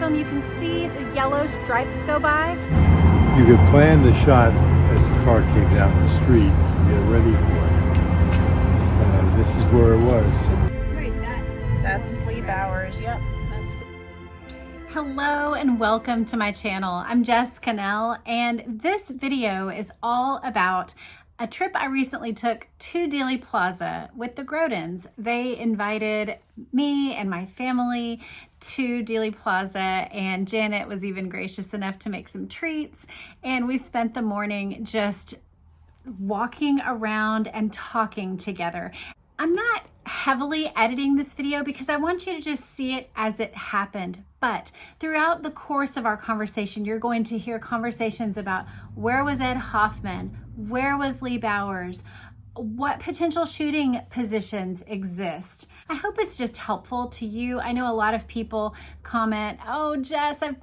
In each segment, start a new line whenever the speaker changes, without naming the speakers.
Videodrome, you can see the yellow stripes go by.
You could plan the shot as the car came down the street and get ready for it. This is where it was.
That's Lee Bowers, yep. Hello and welcome to my channel. I'm Jess Cannell, and this video is all about a trip I recently took to Dealey Plaza with the Grodens. They invited me and my family to Dealey Plaza, and Janet was even gracious enough to make some treats, and we spent the morning just walking around and talking together. I'm not heavily editing this video because I want you to just see it as it happened. But throughout the course of our conversation, you're going to hear conversations about where was Ed Hoffman, where was Lee Bowers, what potential shooting positions exist. I hope it's just helpful to you. I know a lot of people comment, oh, Jess, I've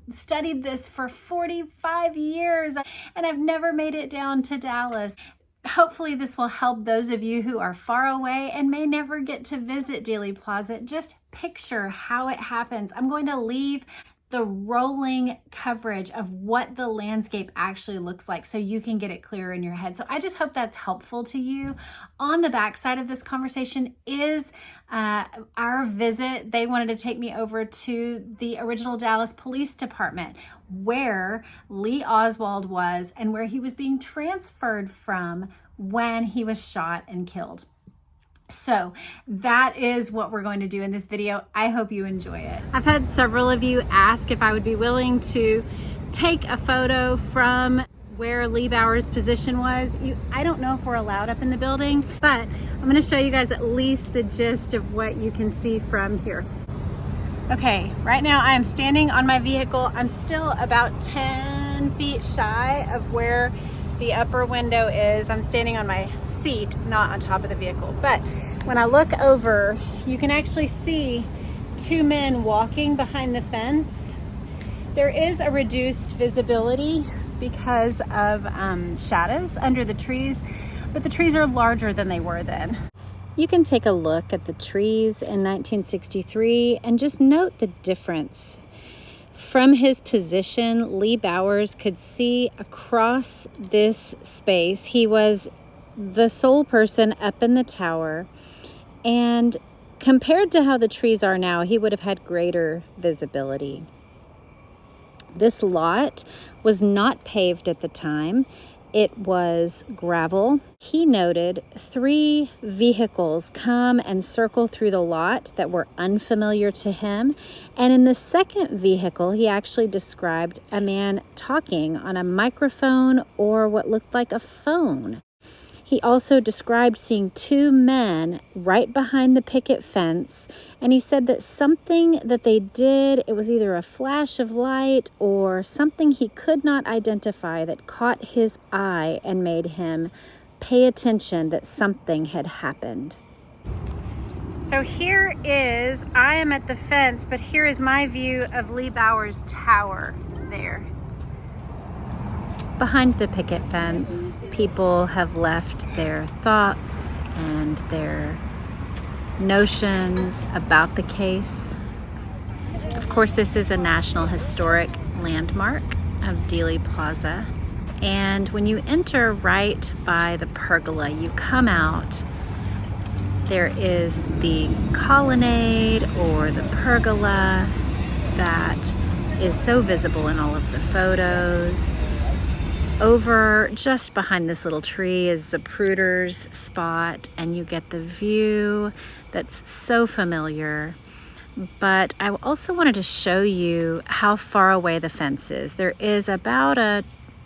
studied this for 45 years and I've never made it down to Dallas. Hopefully this will help those of you who are far away and may never get to visit Dealey Plaza. Just picture how it happens. I'm going to leave the rolling coverage of what the landscape actually looks like so you can get it clear in your head. So I just hope that's helpful to you. On the back side of this conversation is our visit. They wanted to take me over to the original Dallas Police Department where Lee Oswald was and where he was being transferred from when he was shot and killed. So that is what we're going to do in this video. I hope you enjoy it. I've had several of you ask if I would be willing to take a photo from where Lee Bowers' position was. I don't know if we're allowed up in the building, but I'm going to show you guys at least the gist of what you can see from here. Okay, right now I am standing on my vehicle. I'm still about 10 feet shy of where the upper window is. I'm standing on my seat, not on top of the vehicle. But when I look over, you can actually see two men walking behind the fence. There is a reduced visibility because of shadows under the trees, but the trees are larger than they were then. You can take a look at the trees in 1963 and just note the difference. From his position, Lee Bowers could see across this space. He was the sole person up in the tower, and compared to how the trees are now, he would have had greater visibility. This lot was not paved at the time. It was gravel. He noted 3 vehicles come and circle through the lot that were unfamiliar to him. And in the second vehicle, he actually described a man talking on a microphone or what looked like a phone. He also described seeing 2 men right behind the picket fence, and he said that something that they did, it was either a flash of light or something he could not identify that caught his eye and made him pay attention that something had happened. So here is, I am at the fence, but here is my view of Lee Bowers' tower there. Behind the picket fence, people have left their thoughts and their notions about the case. Of course, this is a National Historic Landmark of Dealey Plaza. And when you enter right by the pergola, you come out, there is the colonnade or the pergola that is so visible in all of the photos. Over just behind this little tree is Zapruder's spot, and you get the view that's so familiar. But I also wanted to show you how far away the fence is. There is about a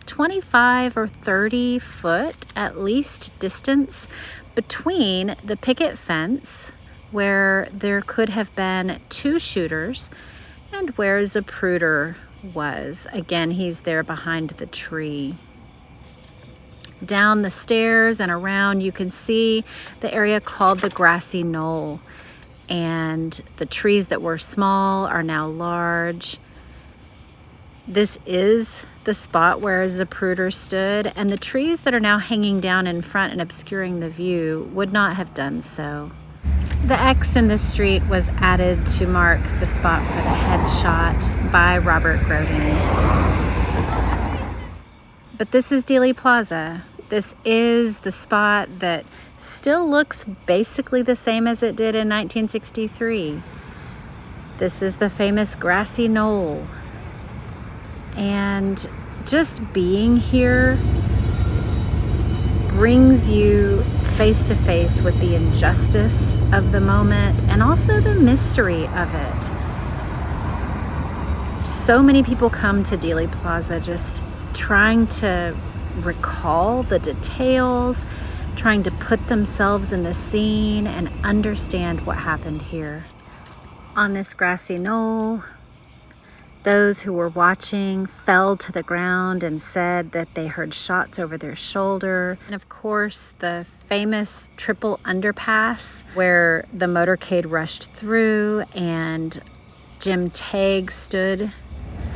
25 or 30 foot at least distance between the picket fence, where there could have been 2 shooters, and where Zapruder was. Again, he's there behind the tree. Down the stairs and around, you can see the area called the Grassy Knoll, and the trees that were small are now large. This is the spot where Zapruder stood, and the trees that are now hanging down in front and obscuring the view would not have done so. The X in the street was added to mark the spot for the headshot by Robert Groden. But this is Dealey Plaza. This is the spot that still looks basically the same as it did in 1963. This is the famous Grassy Knoll. And just being here brings you face to face with the injustice of the moment and also the mystery of it. So many people come to Dealey Plaza just trying to recall the details, trying to put themselves in the scene and understand what happened here. On this grassy knoll, those who were watching fell to the ground and said that they heard shots over their shoulder. And of course, the famous triple underpass where the motorcade rushed through and Jim Tague stood.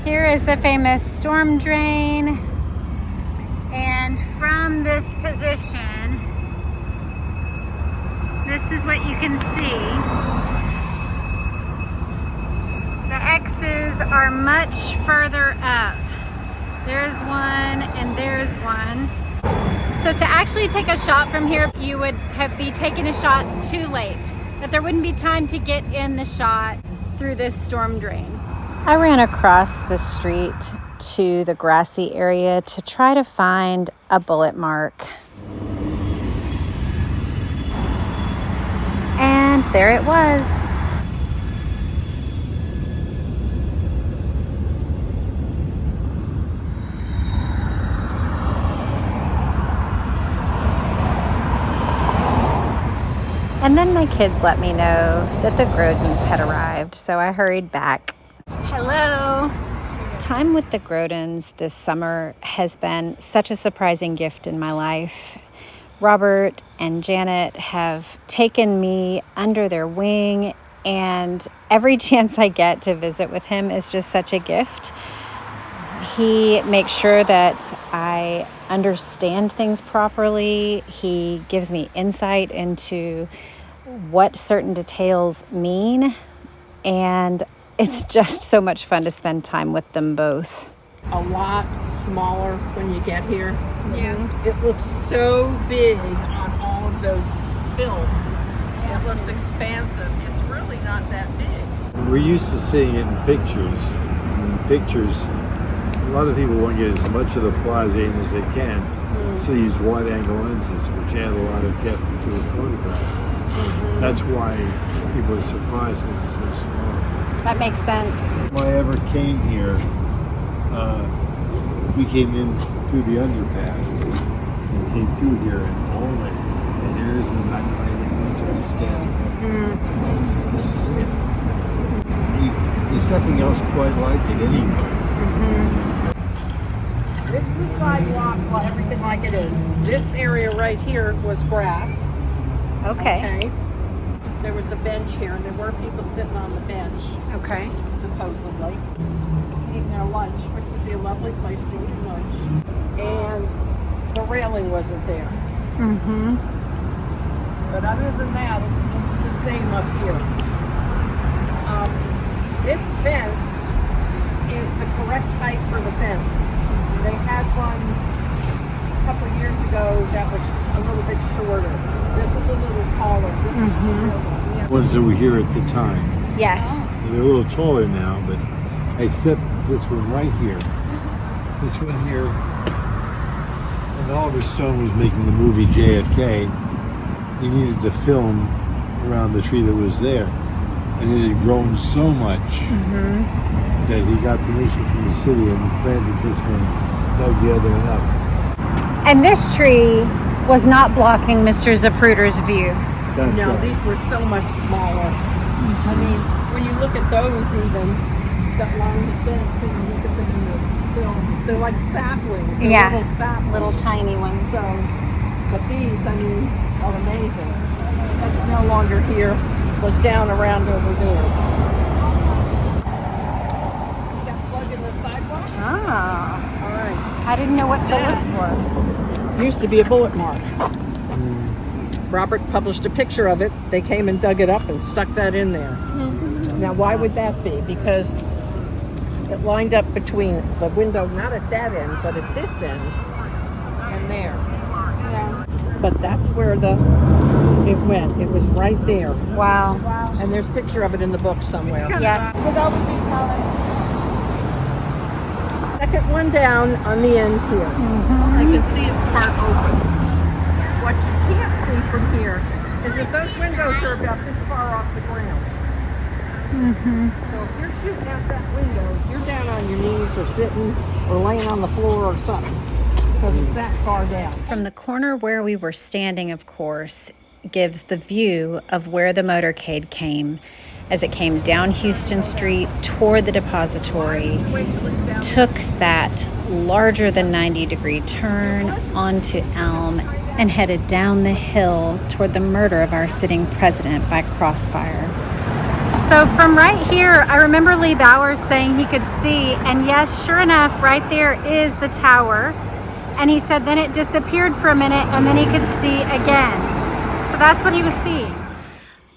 Here is the famous storm drain. And from this position, this is what you can see. The X's are much further up. There's one and there's one. So to actually take a shot from here, you would be taking a shot too late. That there wouldn't be time to get in the shot through this storm drain. I ran across the street to the grassy area to try to find a bullet mark. And there it was. And then my kids let me know that the Grodens had arrived, so I hurried back. Hello. Time with the Grodens this summer has been such a surprising gift in my life. Robert and Janet have taken me under their wing, and every chance I get to visit with him is just such a gift. He makes sure that I understand things properly. He gives me insight into what certain details mean, and it's just so much fun to spend time with them both.
A lot smaller when you get here.
Yeah.
It looks so big on all of those films. It looks expansive. It's really not that big.
We're used to seeing it in pictures. In pictures, a lot of people want to get as much of the plaza in as they can. So they use wide-angle lenses, which add a lot of depth to a photograph. That's why people are surprised that it's so small.
That makes sense.
If I ever came here, we came in through the underpass and came through here and all the way. And there is the night light and the sun standing there. This is it. There's nothing else quite like it anywhere.
This is the sidewalk, well, everything like it is. This area right here was grass.
Okay.
There was a bench here, and there were people sitting on the bench,
Okay.
supposedly, eating their lunch, which would be a lovely place to eat lunch. And the railing wasn't there. But other than that, it's the same up here. This fence is the correct height for the fence. They had one a couple of years ago that was a little bit shorter. This is a little taller. This is the real one. Yeah.
Ones that were here at the time.
Yes.
They're a little taller now, but except this one right here. This one here. When Oliver Stone was making the movie JFK, he needed to film around the tree that was there. And it had grown so much that he got permission from the city and planted this one, dug the other one up.
And this tree was not blocking Mr. Zapruder's view.
That's
No,
right.
these were so much smaller. I mean, when you look at those even, that line the fence and you look at them in the films, they're like saplings. They're
Yeah.
little saplings.
Little tiny ones.
So, but these, I mean, are amazing. That's no longer here. Was down around over there. You got plug in the sidewalk?
Ah,
All right.
I didn't know what to look for.
Used to be a bullet mark. Robert published a picture of it. They came and dug it up and stuck that in there. Now, why would that be? Because it lined up between the window, not at that end, but at this end and there.
Yeah.
But that's where it went. It was right there.
Wow.
And there's a picture of it in the book somewhere.
Yes.
With all the detailing.
Second one down on the end here. You can see it's part open. What you can't see from here is that those windows are about this far off the ground. So if you're shooting out that window, you're down on your knees or sitting or laying on the floor or something because it's that far down.
From the corner where we were standing, of course, gives the view of where the motorcade came as it came down Houston Street toward the depository, took that larger than 90-degree turn onto Elm, and headed down the hill toward the murder of our sitting president by crossfire. So from right here, I remember Lee Bowers saying he could see, and yes, sure enough, right there is the tower. And he said then it disappeared for a minute and then he could see again. So that's what he was seeing.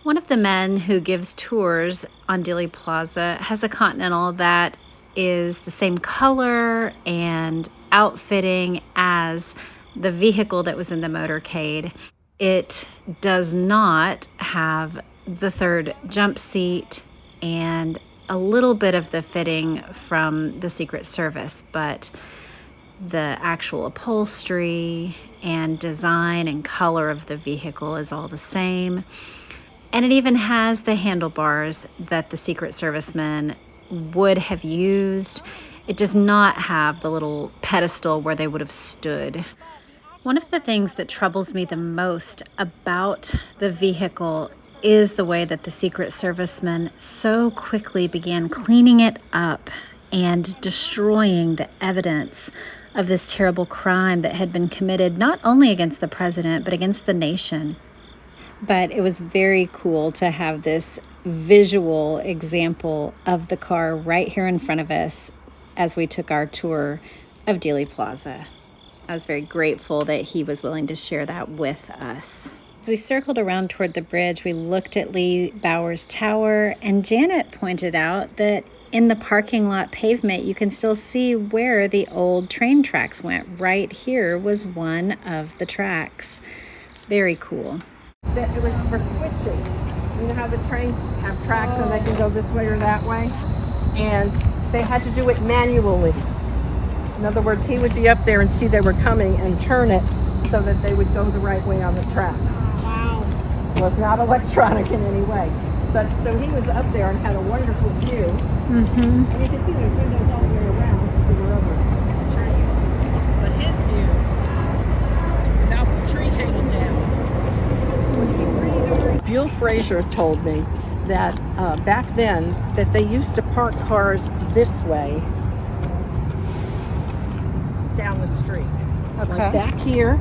One of the men who gives tours on Dealey Plaza has a Continental that is the same color and outfitting as the vehicle that was in the motorcade. It does not have the third jump seat and a little bit of the fitting from the Secret Service, but the actual upholstery and design and color of the vehicle is all the same. And it even has the handlebars that the Secret Servicemen would have used. It does not have the little pedestal where they would have stood. One of the things that troubles me the most about the vehicle is the way that the Secret Servicemen so quickly began cleaning it up and destroying the evidence of this terrible crime that had been committed not only against the president, but against the nation. But it was very cool to have this visual example of the car right here in front of us as we took our tour of Dealey Plaza. I was very grateful that he was willing to share that with us. As we circled around toward the bridge, we looked at Lee Bowers Tower, and Janet pointed out that in the parking lot pavement, you can still see where the old train tracks went. Right here was one of the tracks. Very cool.
It was for switching. You know how the trains have tracks and they can go this way or that way? And they had to do it manually. In other words, he would be up there and see they were coming and turn it so that they would go the right way on the track.
Wow.
It was not electronic in any way. But so he was up there and had a wonderful view. And you can see there's windows all the way around because there were other trains. But his view, without the tree hanging down. Buell Frazier told me that back then that they used to park cars this way down the street.
Okay.
Like back here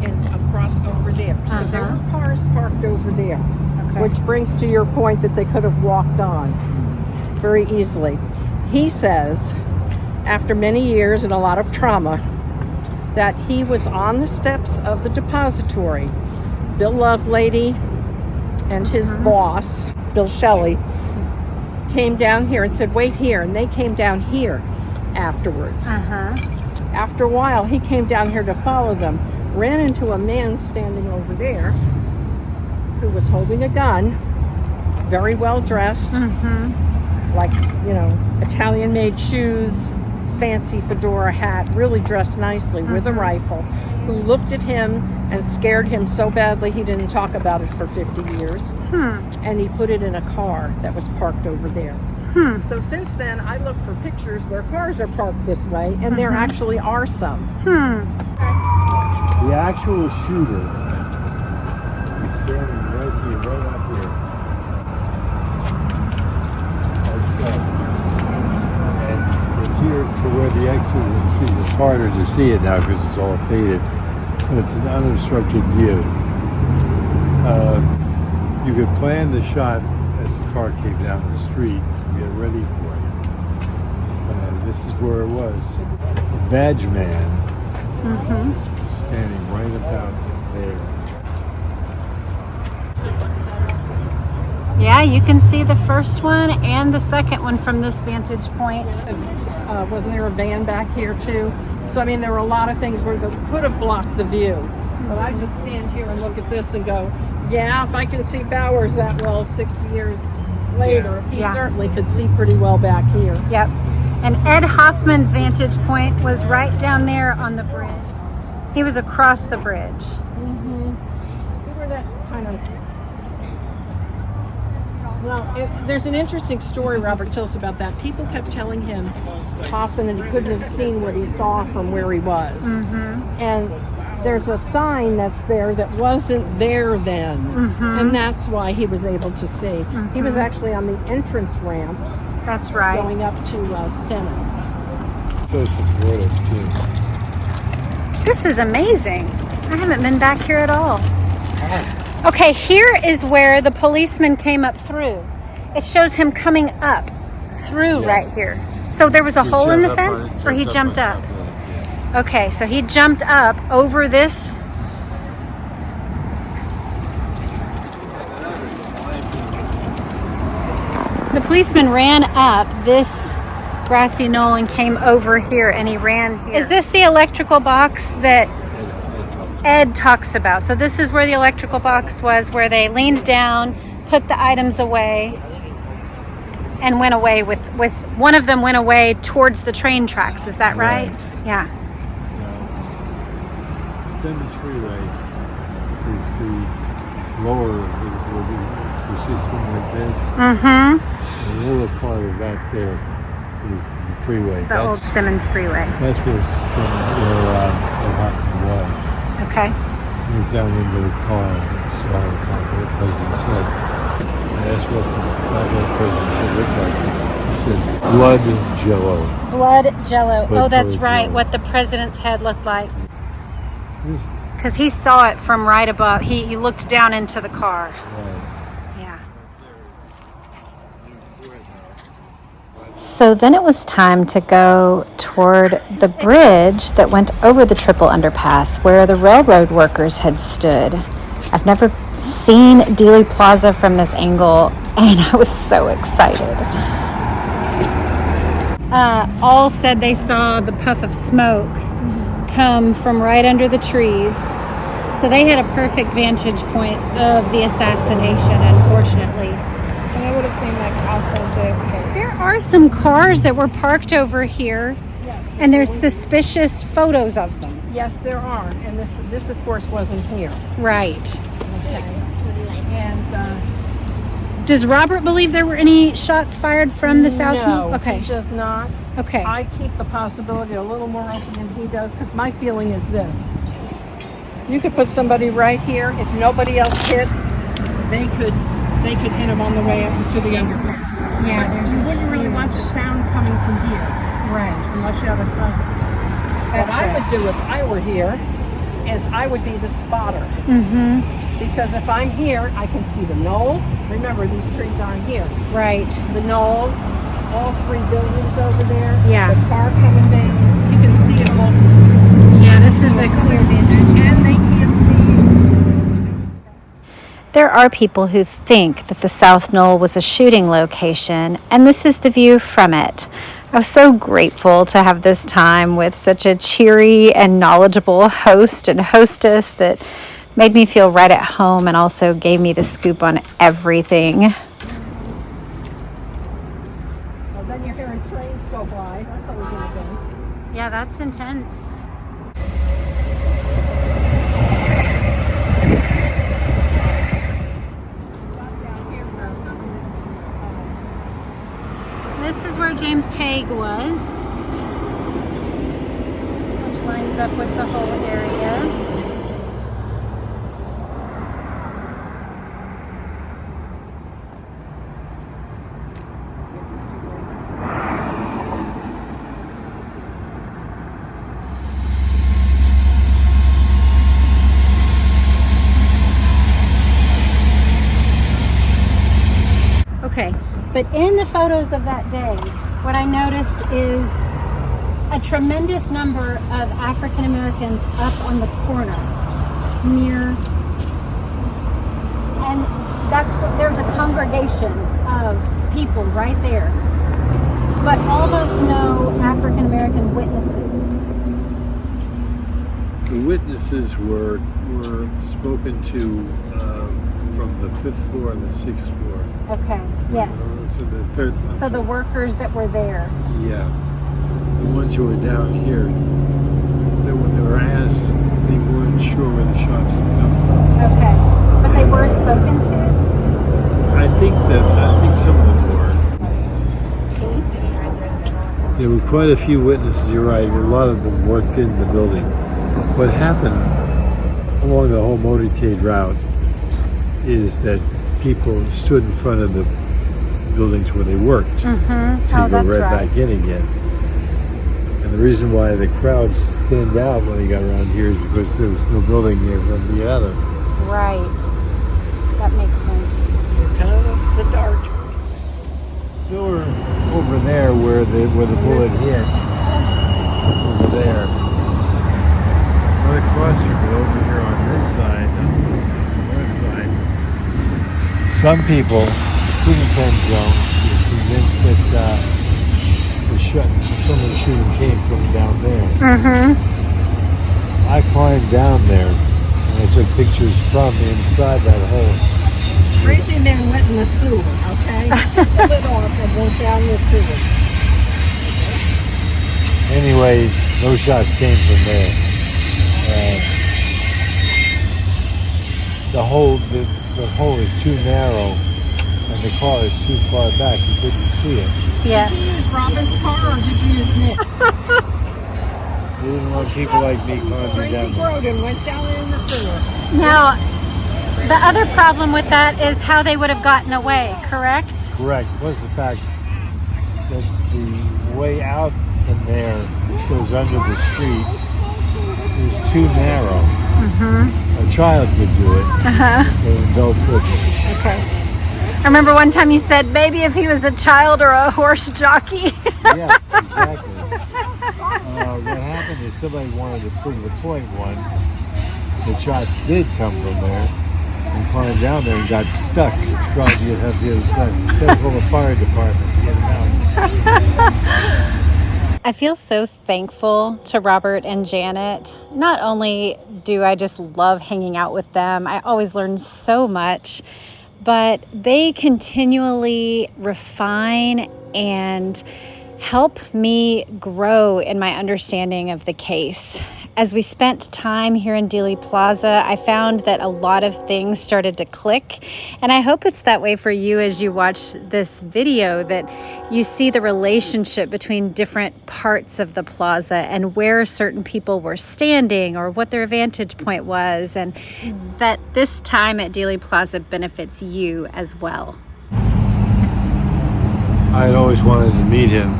and across over there. So there were cars parked over there. Which brings to your point that they could have walked on very easily. He says, after many years and a lot of trauma, that he was on the steps of the depository. Bill Lovelady and his boss, Bill Shelley, came down here and said, wait here. And they came down here afterwards. After a while, he came down here to follow them, ran into a man standing over there who was holding a gun, very well dressed, like, you know, Italian-made shoes, fancy fedora hat, really dressed nicely with a rifle, who looked at him and scared him so badly he didn't talk about it for 50 years. And he put it in a car that was parked over there. So since then, I look for pictures where cars are parked this way, and there actually are some.
The actual shooter is standing right here, right up here. And from here to where the exit is, it's harder to see it now because it's all faded. But it's an unobstructed view. You could plan the shot as the car came down the street and get ready for it. This is where it was. The badge man standing right about there.
Yeah, you can see the first one and the second one from this vantage point.
Wasn't there a van back here too? So I mean, there were a lot of things where that could have blocked the view. But I just stand here and look at this and go, yeah, if I can see Bowers that well 60 years later, he certainly could see pretty well back here.
Yep. And Ed Hoffman's vantage point was right down there on the bridge. He was across the bridge.
See where that kind of... Well, there's an interesting story Robert tells about that. People kept telling him, Hoffman, that he couldn't have seen what he saw from where he was. And there's a sign that's there that wasn't there then. And that's why he was able to see. He was actually on the entrance ramp.
That's right.
Going up to Stennon's.
So supportive too.
This is amazing. I haven't been back here at all. Okay, here is where the policeman came up through. It shows him coming up through right here. So there was a hole in the fence, or he jumped up? Okay, so he jumped up over this. The policeman ran up this grassy knoll and came over here, and he ran here. Is this the electrical box that Ed talks about? So this is where the electrical box was, where they leaned down, put the items away, and went away with one of them went away towards the train tracks. Is that right? Yeah.
Stemmons Freeway is the lower, we see something like this. The lower part of that there is the freeway.
The old Stemmons Freeway.
That's where Hoffman was.
Okay.
He went down into the car and saw what the president said. I asked what the president said looked like. He said, blood jello.
Blood jello.
Blood
Oh, that's
jello.
right, what the president's head looked like. Because he saw it from right above. He looked down into the car. Yeah. So then it was time to go toward the bridge that went over the triple underpass where the railroad workers had stood. I've never seen Dealey Plaza from this angle, and I was so excited. All said they saw the puff of smoke come from right under the trees. So they had a perfect vantage point of the assassination, unfortunately.
And it would have seemed like also JFK.
There are some cars that were parked over here, and there's suspicious photos of them.
Yes, there are. And this of course wasn't here.
Right.
And
Does Robert believe there were any shots fired from the South Knoll?
no,
Okay.
he does not.
Okay.
I keep the possibility a little more open than he does, because my feeling is this. You could put somebody right here. If nobody else hit, they could hit him on the way up to the underpass.
Yeah,
But you wouldn't really want the sound coming from here,
Right.
unless you had a silencer. What I would do if I were here is I would be the spotter. Because if I'm here, I can see the knoll. Remember, these trees aren't here.
Right.
The knoll, all three buildings over there.
Yeah.
The car coming down. You can see it all.
Yeah, this is a clear vantage.
And they can't see you.
There are people who think that the South Knoll was a shooting location, and this is the view from it. I was so grateful to have this time with such a cheery and knowledgeable host and hostess that made me feel right at home and also gave me the scoop on everything.
Well, then you're hearing trains go by. That's always an event.
Yeah, that's intense. This is where James Tague was, which lines up with the whole area. Okay, but in the photos of that day, what I noticed is a tremendous number of African Americans up on the corner near, and there's a congregation of people right there, but almost no African American witnesses.
The witnesses were spoken to from the 5th floor and the 6th floor.
Okay, yes.
To the 3rd.
So the workers that were there.
Yeah. The ones who were down here, when they were asked, they weren't sure where the shots had come from.
Okay. But they were spoken to?
I think some of them were. There were quite a few witnesses, you're right. A lot of them worked in the building. What happened along the whole motorcade route is that people stood in front of the buildings where they worked.
Mm-hmm.
So you go right back in again. And the reason why the crowds thinned out when they got around here is because there was no building there for them to get out of.
Right. That makes sense.
Here comes the dart.
So we're over there where the bullet hit. Over there. Not across here, but over here on this side, on the north side. Some people, including Ken Jones, are convinced that some of the shooting came from down there.
Mm-hmm.
I climbed down there and I took pictures from inside that hole.
Crazy man went in the sewer, okay? Took the lid off and went down the sewer.
Anyways, no shots came from there. The hole is too narrow and the car is too far back. You couldn't see it.
Yes.
Did you use Robin's car or did you use Nick?
We didn't want people like me climbing
Crazy
down there.
Groden went down in the sewer.
Now, the other problem with that is how they would have gotten away, correct?
Correct. Plus the fact that the way out from there, which goes under the street, is too narrow.
Mm-hmm.
A child could do it, but an adult couldn't.
Okay. I remember one time you said maybe if he was a child or a horse jockey.
Yeah, exactly. What happened is somebody wanted to prove the point once. The shots did come from there and climbed down there and got stuck trying to get up the other side. Instead of the fire department to get them out.
I feel so thankful to Robert and Janet. Not only do I just love hanging out with them, I always learn so much, but they continually refine and help me grow in my understanding of the case. As we spent time here in Dealey Plaza, I found that a lot of things started to click, and I hope it's that way for you as you watch this video, that you see the relationship between different parts of the plaza and where certain people were standing or what their vantage point was, and that this time at Dealey Plaza benefits you as well.
I had always wanted to meet him,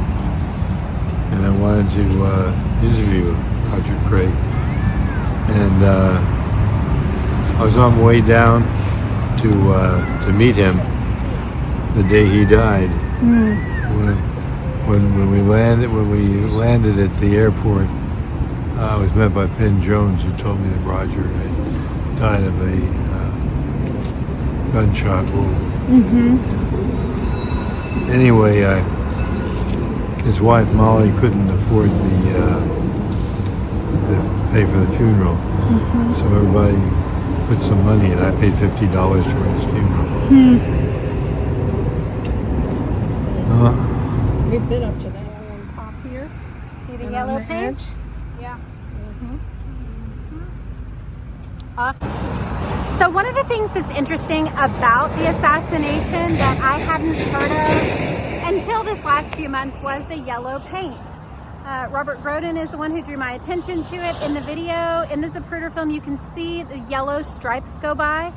and I wanted to interview Roger Craig. And I was on my way down to meet him the day he died. When we landed at the airport, I was met by Penn Jones, who told me that Roger had died of a gunshot wound. Anyway, his wife Molly couldn't afford the pay for the funeral, so everybody put some money in. I paid $50 toward his funeral.
We've been up to that on top here.
See the yellow paint?
Yeah.
Off. So one of the things that's interesting about the assassination that I hadn't heard of until this last few months was the yellow paint. Robert Groden is the one who drew my attention to it. In the video, in the Zapruder film, you can see the yellow stripes go by.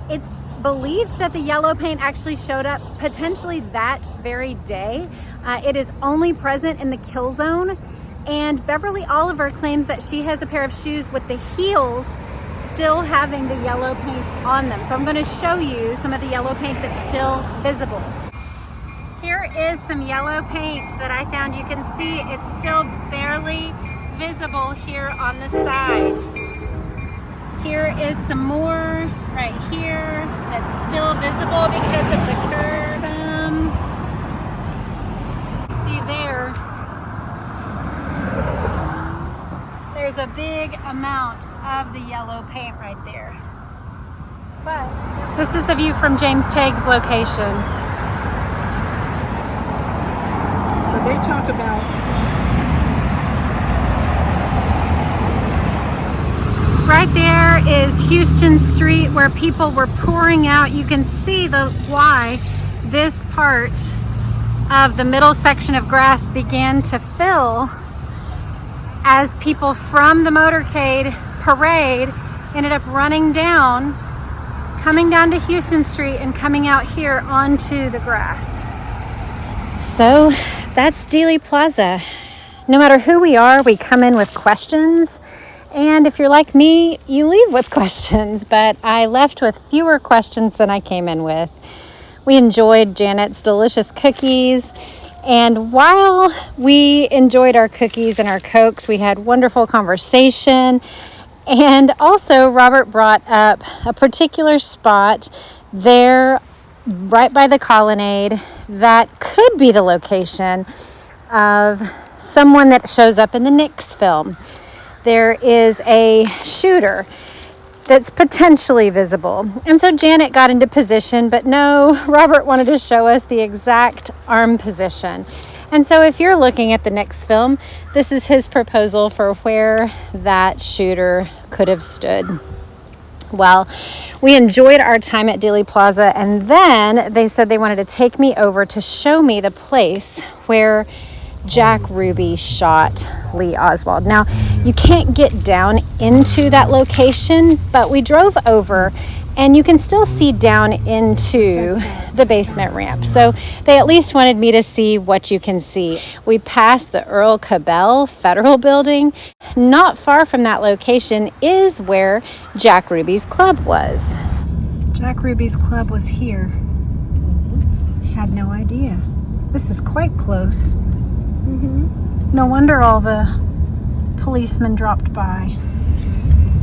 It's believed that the yellow paint actually showed up potentially that very day. It is only present in the kill zone, and Beverly Oliver claims that she has a pair of shoes with the heels still having the yellow paint on them. So I'm going to show you some of the yellow paint that's still visible. Here is some yellow paint that I found. You can see it's still barely visible here on the side. Here is some more right here that's still visible because of the curve. You see there's a big amount of the yellow paint right there. But this is the view from James Tagg's location.
So they talk about
right there is Houston Street where people were pouring out. You can see why this part of the middle section of Grass began to fill as people from the Motorcade parade ended up running down, coming down to Houston Street and coming out here onto the Grass. So that's Dealey Plaza. No matter who we are, we come in with questions. And if you're like me, you leave with questions, but I left with fewer questions than I came in with. We enjoyed Janet's delicious cookies. And while we enjoyed our cookies and our Cokes, we had wonderful conversation. And also Robert brought up a particular spot there right by the colonnade that could be the location of someone that shows up in the Nix film. There is a shooter that's potentially visible. And so Janet got into position, but no, Robert wanted to show us the exact arm position. And so if you're looking at the Nix film, this is his proposal for where that shooter could have stood. Well, we enjoyed our time at Dealey Plaza, and then they said they wanted to take me over to show me the place where Jack Ruby shot Lee Oswald. Now, you can't get down into that location, but we drove over and you can still see down into the basement ramp. So they at least wanted me to see what you can see. We passed the Earl Cabell Federal Building. Not far from that location is where Jack Ruby's club was. Jack Ruby's club was here. Had no idea. This is quite close. No wonder all the policemen dropped by.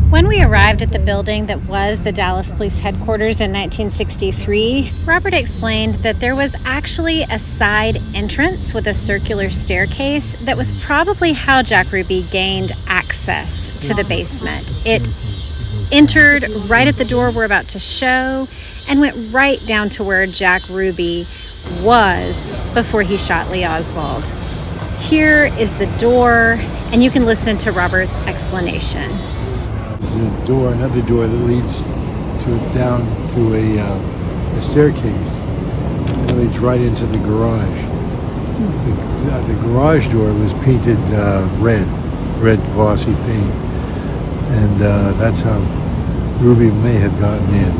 When we arrived at the building that was the Dallas Police Headquarters in 1963, Robert explained that there was actually a side entrance with a circular staircase that was probably how Jack Ruby gained access to the basement. It entered right at the door we're about to show and went right down to where Jack Ruby was before he shot Lee Oswald. Here is the door, and you can listen to Robert's explanation.
There's a door, another door that leads down to a staircase. It leads right into the garage. The garage door was painted red glossy paint, and that's how Ruby may have gotten in.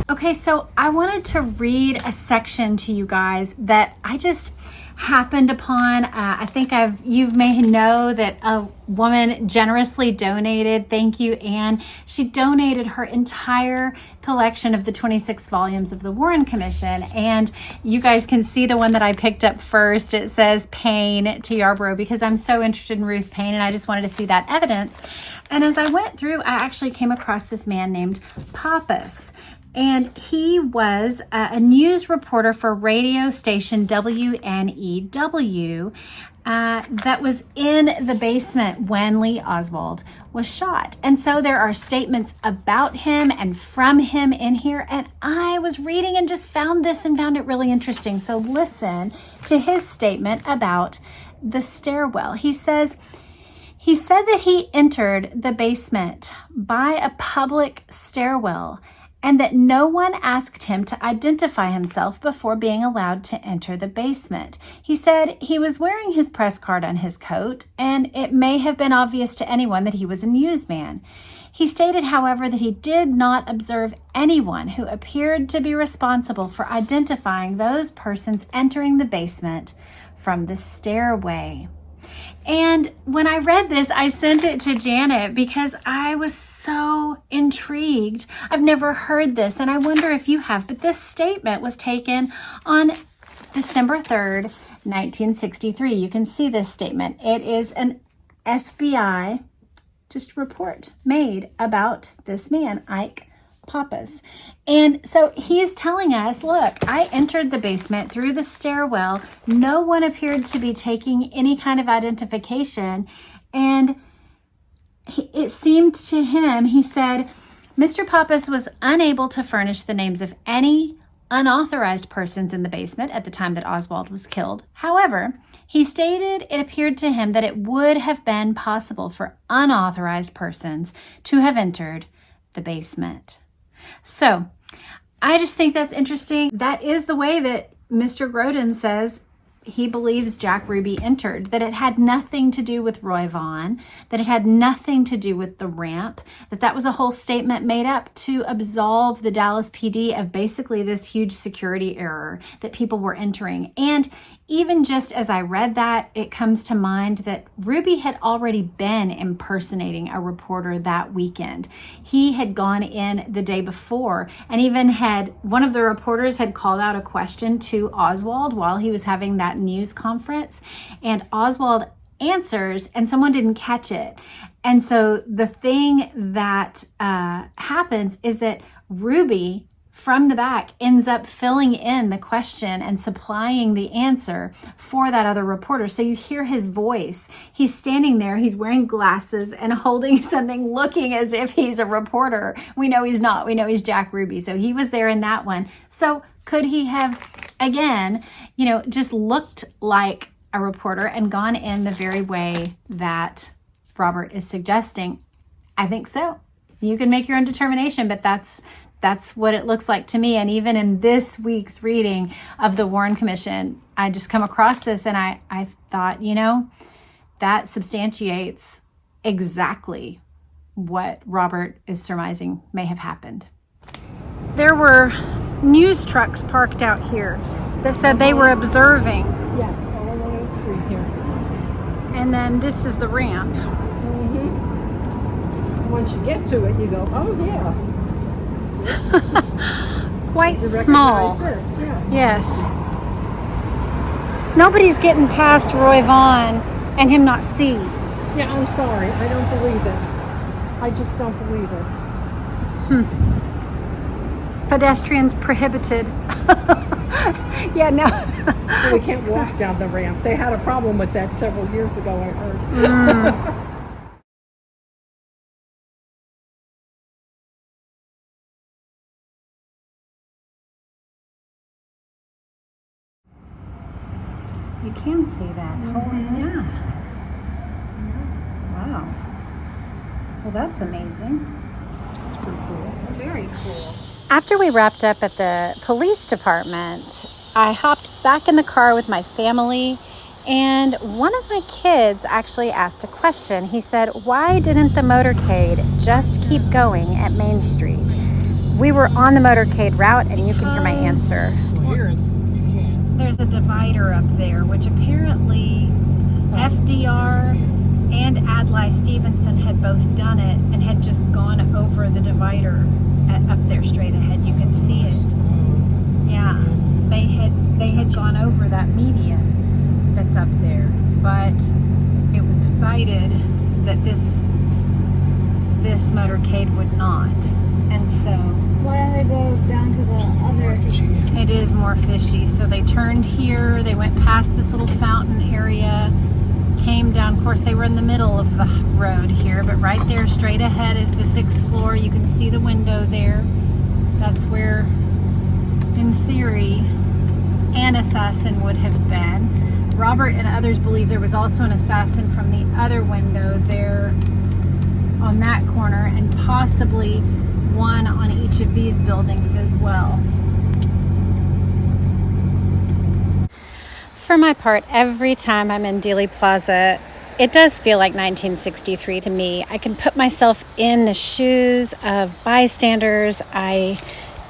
Okay, so I wanted to read a section to you guys that I just happened upon. I think you may know that a woman generously donated. Thank you, Anne. She donated her entire collection of the 26 volumes of the Warren Commission. And you guys can see the one that I picked up first. It says Payne to Yarborough because I'm so interested in Ruth Payne and I just wanted to see that evidence. And as I went through, I actually came across this man named Pappas. And he was a news reporter for radio station WNEW that was in the basement when Lee Oswald was shot. And so there are statements about him and from him in here. And I was reading and just found this and found it really interesting. So listen to his statement about the stairwell. He said that he entered the basement by a public stairwell and that no one asked him to identify himself before being allowed to enter the basement. He said he was wearing his press card on his coat, and it may have been obvious to anyone that he was a newsman. He stated, however, that he did not observe anyone who appeared to be responsible for identifying those persons entering the basement from the stairway. And when I read this, I sent it to Janet because I was so intrigued. I've never heard this, and I wonder if you have, but this statement was taken on December 3rd, 1963. You can see this statement. It is an FBI just report made about this man, Ike Pappas. And so he is telling us, look, I entered the basement through the stairwell. No one appeared to be taking any kind of identification. And it seemed to him, he said, Mr. Pappas was unable to furnish the names of any unauthorized persons in the basement at the time that Oswald was killed. However, he stated it appeared to him that it would have been possible for unauthorized persons to have entered the basement. So I just think that's interesting. That is the way that Mr. Groden says he believes Jack Ruby entered, that it had nothing to do with Roy Vaughn, that it had nothing to do with the ramp, that was a whole statement made up to absolve the Dallas PD of basically this huge security error that people were entering. And even just as I read that, it comes to mind that Ruby had already been impersonating a reporter that weekend. He had gone in the day before and even had, one of the reporters had called out a question to Oswald while he was having that news conference, and Oswald answers and someone didn't catch it. And so the thing that happens is that Ruby from the back ends up filling in the question and supplying the answer for that other reporter. So you hear his voice. He's standing there, he's wearing glasses and holding something, looking as if he's a reporter. We know he's not. We know he's Jack Ruby. So he was there in that one. So could he have, again, just looked like a reporter and gone in the very way that Robert is suggesting? I think so. You can make your own determination, but that's what it looks like to me. And even in this week's reading of the Warren Commission, I just come across this and I thought, that substantiates exactly what Robert is surmising may have happened. There were news trucks parked out here that said they were observing.
Yes, all along the street here.
And then this is the ramp.
Once you get to it, you go, oh yeah.
Quite
You
small.
recognize this, yeah.
Yes. Nobody's getting past Roy Vaughn and him not see.
Yeah, I'm sorry. I don't believe it. I just don't believe it.
Pedestrians prohibited. Yeah, no.
So we can't walk down the ramp. They had a problem with that several years ago, I heard.
You can see that. Yeah. Wow. Well, that's amazing.
It's pretty cool.
Very cool. After we wrapped up at the police department, I hopped back in the car with my family, and one of my kids actually asked a question. He said, why didn't the motorcade just keep going at Main Street? We were on the motorcade route, and you can hear my answer.
Well, here you can.
There's a divider up there, which apparently FDR and Adlai Stevenson had both done it and had just gone over the divider up there straight ahead. You can see it. Yeah, they had gone over that median that's up there, but it was decided that this motorcade would not, and so
Why don't they go down to the other?
it is more fishy. So they turned here, they went past this little fountain area, came down. Of course, they were in the middle of the road here, but right there straight ahead is the 6th floor. You can see the window there. That's where, in theory, an assassin would have been. Robert and others believe there was also an assassin from the other window there on that corner, and possibly one on each of these buildings as well. For my part, every time I'm in Dealey Plaza, it does feel like 1963 to me. I can put myself in the shoes of bystanders. I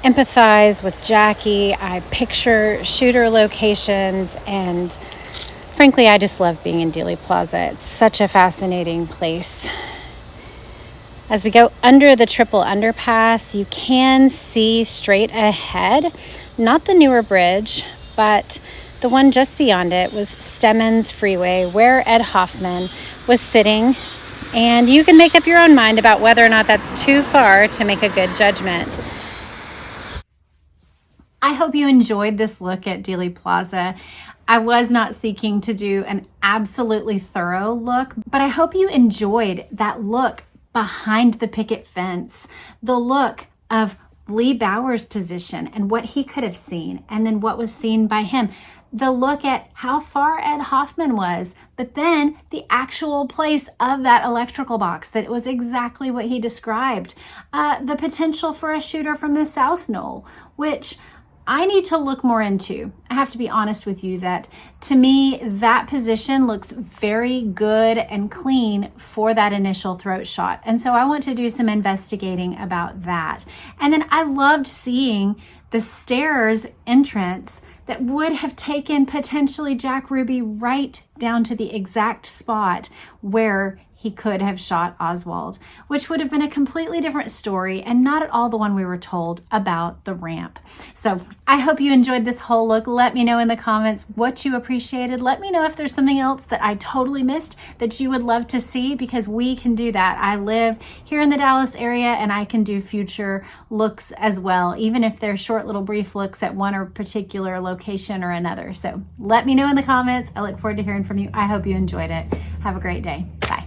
empathize with Jackie. I picture shooter locations, and frankly, I just love being in Dealey Plaza. It's such a fascinating place. As we go under the triple underpass, you can see straight ahead, not the newer bridge, but the one just beyond it was Stemmons Freeway, where Ed Hoffman was sitting. And you can make up your own mind about whether or not that's too far to make a good judgment. I hope you enjoyed this look at Dealey Plaza. I was not seeking to do an absolutely thorough look, but I hope you enjoyed that look behind the picket fence, the look of Lee Bauer's position and what he could have seen, and then what was seen by him. The look at how far Ed Hoffman was, but then the actual place of that electrical box, that it was exactly what he described. The potential for a shooter from the South Knoll, which I need to look more into. I have to be honest with you that to me, that position looks very good and clean for that initial throat shot. And so I want to do some investigating about that. And then I loved seeing the stairs entrance that would have taken potentially Jack Ruby right down to the exact spot where he could have shot Oswald, which would have been a completely different story and not at all the one we were told about the ramp. So I hope you enjoyed this whole look. Let me know in the comments what you appreciated. Let me know if there's something else that I totally missed that you would love to see, because we can do that. I live here in the Dallas area and I can do future looks as well, even if they're short little brief looks at one or particular location or another. So let me know in the comments. I look forward to hearing from you. I hope you enjoyed it. Have a great day. Bye.